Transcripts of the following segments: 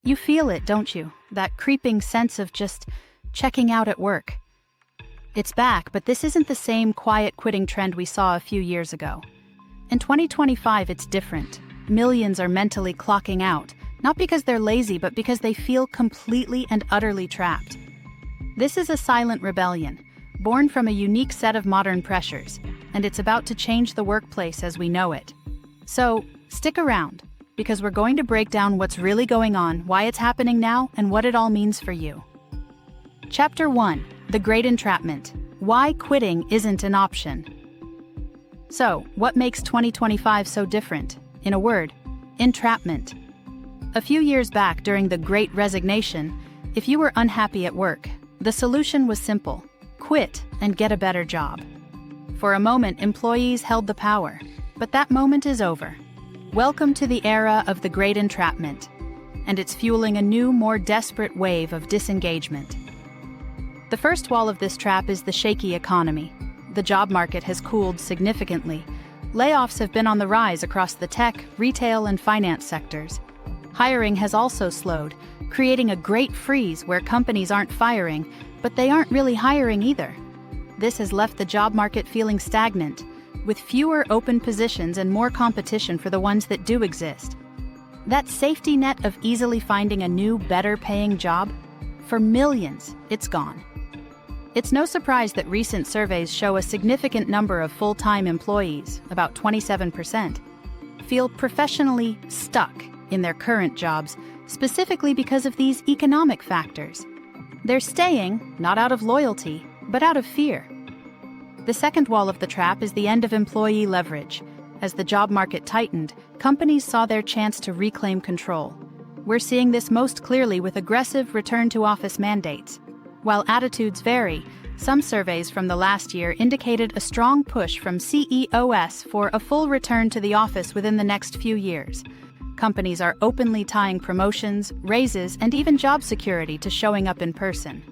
You feel it, don't you? That creeping sense of just checking out at work. It's back, but this isn't the same quiet quitting trend we saw a few years ago. In 2025, it's different. Millions are mentally clocking out, not because they're lazy, but because they feel completely and utterly trapped. This is a silent rebellion, born from a unique set of modern pressures, and it's about to change the workplace as we know it. So, stick around, because we're going to break down what's really going on, why it's happening now, and what it all means for you. Chapter 1: The Great Entrapment. Why quitting isn't an option. So, what makes 2025 so different? In a word, entrapment. A few years back, during the Great Resignation, if you were unhappy at work, the solution was simple: quit and get a better job. For a moment, employees held the power, but that moment is over. Welcome to the era of the Great Entrapment, and it's fueling a new, more desperate wave of disengagement. The first wall of this trap is the shaky economy. The job market has cooled significantly. Layoffs have been on the rise across the tech, retail, and finance sectors. Hiring has also slowed, creating a great freeze where companies aren't firing, but they aren't really hiring either. This has left the job market feeling stagnant, with fewer open positions and more competition for the ones that do exist. That safety net of easily finding a new, better-paying job? For millions, it's gone. It's no surprise that recent surveys show a significant number of full-time employees, about 27%, feel professionally stuck in their current jobs, specifically because of these economic factors. They're staying, not out of loyalty, but out of fear. The second wall of the trap is the end of employee leverage. As the job market tightened, companies saw their chance to reclaim control. We're seeing this most clearly with aggressive return-to-office mandates. While attitudes vary, some surveys from the last year indicated a strong push from CEOs for a full return to the office within the next few years. Companies are openly tying promotions, raises, and even job security to showing up in person.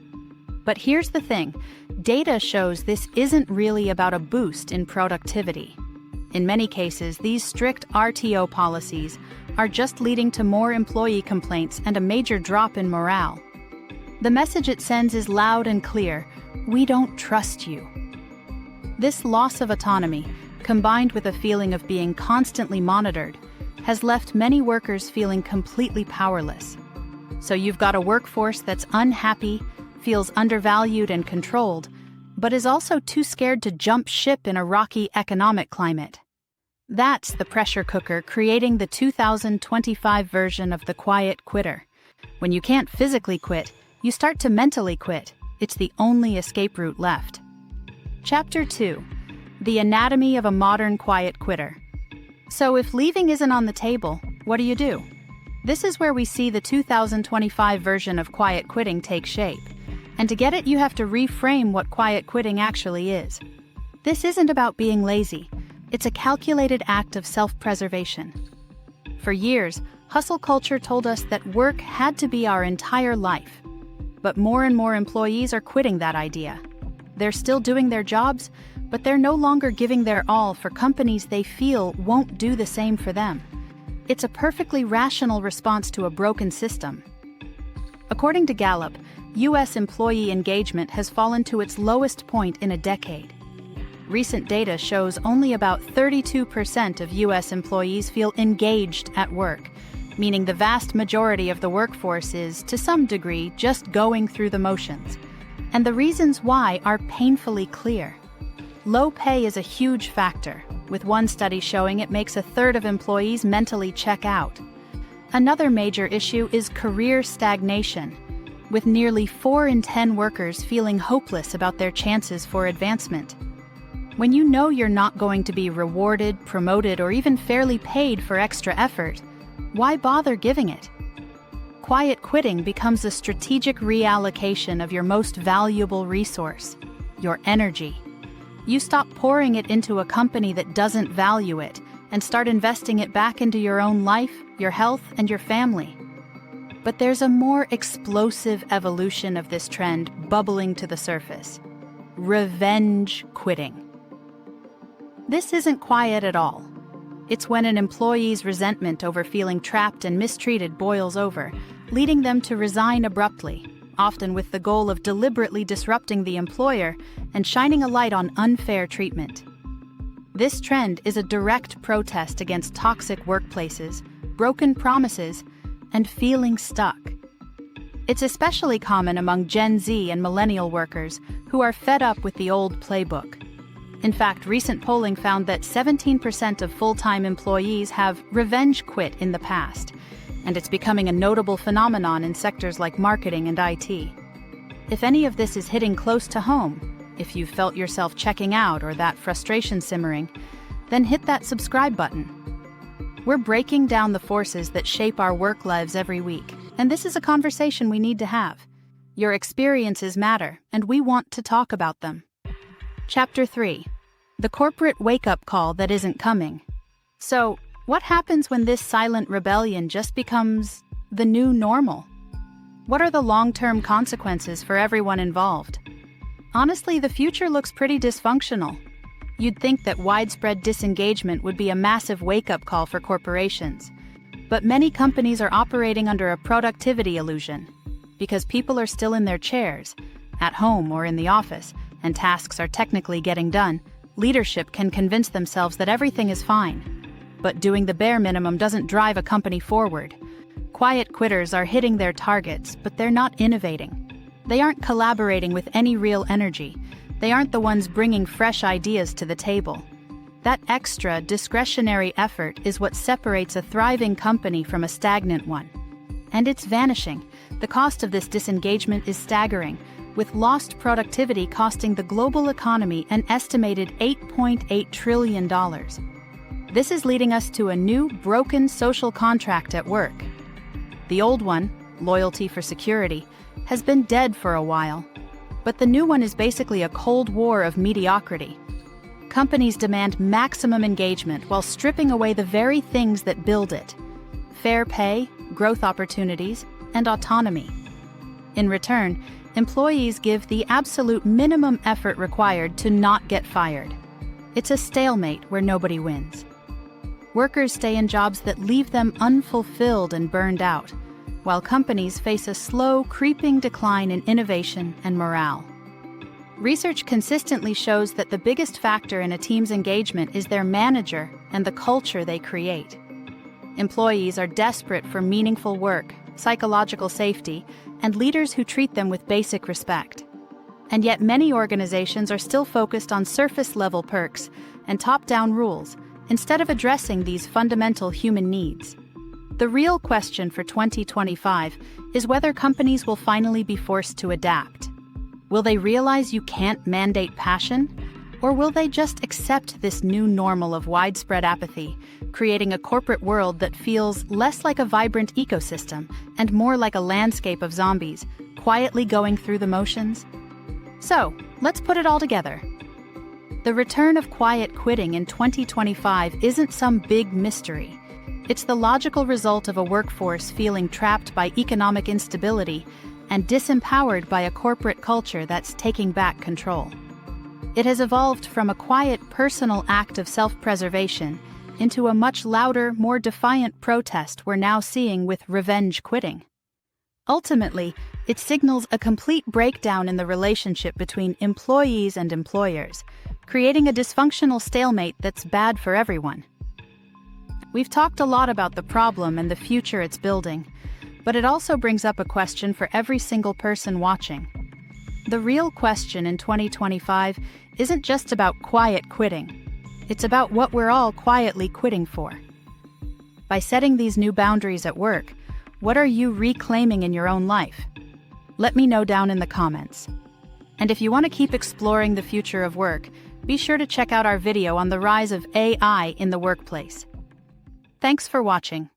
But here's the thing: data shows this isn't really about a boost in productivity. In many cases, these strict RTO policies are just leading to more employee complaints and a major drop in morale. The message it sends is loud and clear: we don't trust you. This loss of autonomy, combined with a feeling of being constantly monitored, has left many workers feeling completely powerless. So you've got a workforce that's unhappy, feels undervalued and controlled, but is also too scared to jump ship in a rocky economic climate. That's the pressure cooker creating the 2025 version of the quiet quitter. When you can't physically quit, you start to mentally quit. It's the only escape route left. Chapter 2: The Anatomy of a Modern Quiet Quitter. So if leaving isn't on the table, what do? This is where we see the 2025 version of quiet quitting take shape. And to get it, you have to reframe what quiet quitting actually is. This isn't about being lazy. It's a calculated act of self-preservation. For years, hustle culture told us that work had to be our entire life. But more and more employees are quitting that idea. They're still doing their jobs, but they're no longer giving their all for companies they feel won't do the same for them. It's a perfectly rational response to a broken system. According to Gallup, U.S. employee engagement has fallen to its lowest point in a decade. Recent data shows only about 32% of U.S. employees feel engaged at work, meaning the vast majority of the workforce is, to some degree, just going through the motions. And the reasons why are painfully clear. Low pay is a huge factor, with one study showing it makes a third of employees mentally check out. Another major issue is career stagnation, with nearly 4 in 10 workers feeling hopeless about their chances for advancement. When you know you're not going to be rewarded, promoted, or even fairly paid for extra effort, why bother giving it? Quiet quitting becomes a strategic reallocation of your most valuable resource, your energy. You stop pouring it into a company that doesn't value it and start investing it back into your own life, your health, and your family. But there's a more explosive evolution of this trend bubbling to the surface: revenge quitting. This isn't quiet at all. It's when an employee's resentment over feeling trapped and mistreated boils over, leading them to resign abruptly, often with the goal of deliberately disrupting the employer and shining a light on unfair treatment. This trend is a direct protest against toxic workplaces, broken promises, and feeling stuck. It's especially common among Gen Z and millennial workers who are fed up with the old playbook. In fact, recent polling found that 17% of full-time employees have revenge quit in the past, and it's becoming a notable phenomenon in sectors like marketing and IT. If any of this is hitting close to home, if you've felt yourself checking out or that frustration simmering, then hit that subscribe button. We're breaking down the forces that shape our work lives every week, and this is a conversation we need to have. Your experiences matter, and we want to talk about them. Chapter 3. The corporate wake-up call that isn't coming. So, what happens when this silent rebellion just becomes the new normal? What are the long-term consequences for everyone involved? Honestly, the future looks pretty dysfunctional. You'd think that widespread disengagement would be a massive wake-up call for corporations. But many companies are operating under a productivity illusion. Because people are still in their chairs, at home or in the office, and tasks are technically getting done, leadership can convince themselves that everything is fine. But doing the bare minimum doesn't drive a company forward. Quiet quitters are hitting their targets, but they're not innovating. They aren't collaborating with any real energy. They aren't the ones bringing fresh ideas to the table. That extra, discretionary effort is what separates a thriving company from a stagnant one. And it's vanishing. The cost of this disengagement is staggering, with lost productivity costing the global economy an estimated $8.8 trillion. This is leading us to a new, broken social contract at work. The old one, loyalty for security, has been dead for a while. But the new one is basically a cold war of mediocrity. Companies demand maximum engagement while stripping away the very things that build it: fair pay, growth opportunities, and autonomy. In return, employees give the absolute minimum effort required to not get fired. It's a stalemate where nobody wins. Workers stay in jobs that leave them unfulfilled and burned out, while companies face a slow, creeping decline in innovation and morale. Research consistently shows that the biggest factor in a team's engagement is their manager and the culture they create. Employees are desperate for meaningful work, psychological safety, and leaders who treat them with basic respect. And yet many organizations are still focused on surface-level perks and top-down rules, instead of addressing these fundamental human needs. The real question for 2025 is whether companies will finally be forced to adapt. Will they realize you can't mandate passion? Or will they just accept this new normal of widespread apathy, creating a corporate world that feels less like a vibrant ecosystem and more like a landscape of zombies, quietly going through the motions? So, let's put it all together. The return of quiet quitting in 2025 isn't some big mystery. It's the logical result of a workforce feeling trapped by economic instability and disempowered by a corporate culture that's taking back control. It has evolved from a quiet personal act of self-preservation into a much louder, more defiant protest we're now seeing with revenge quitting. Ultimately, it signals a complete breakdown in the relationship between employees and employers, creating a dysfunctional stalemate that's bad for everyone. We've talked a lot about the problem and the future it's building, but it also brings up a question for every single person watching. The real question in 2025 isn't just about quiet quitting. It's about what we're all quietly quitting for. By setting these new boundaries at work, what are you reclaiming in your own life? Let me know down in the comments. And if you want to keep exploring the future of work, be sure to check out our video on the rise of AI in the workplace. Thanks for watching.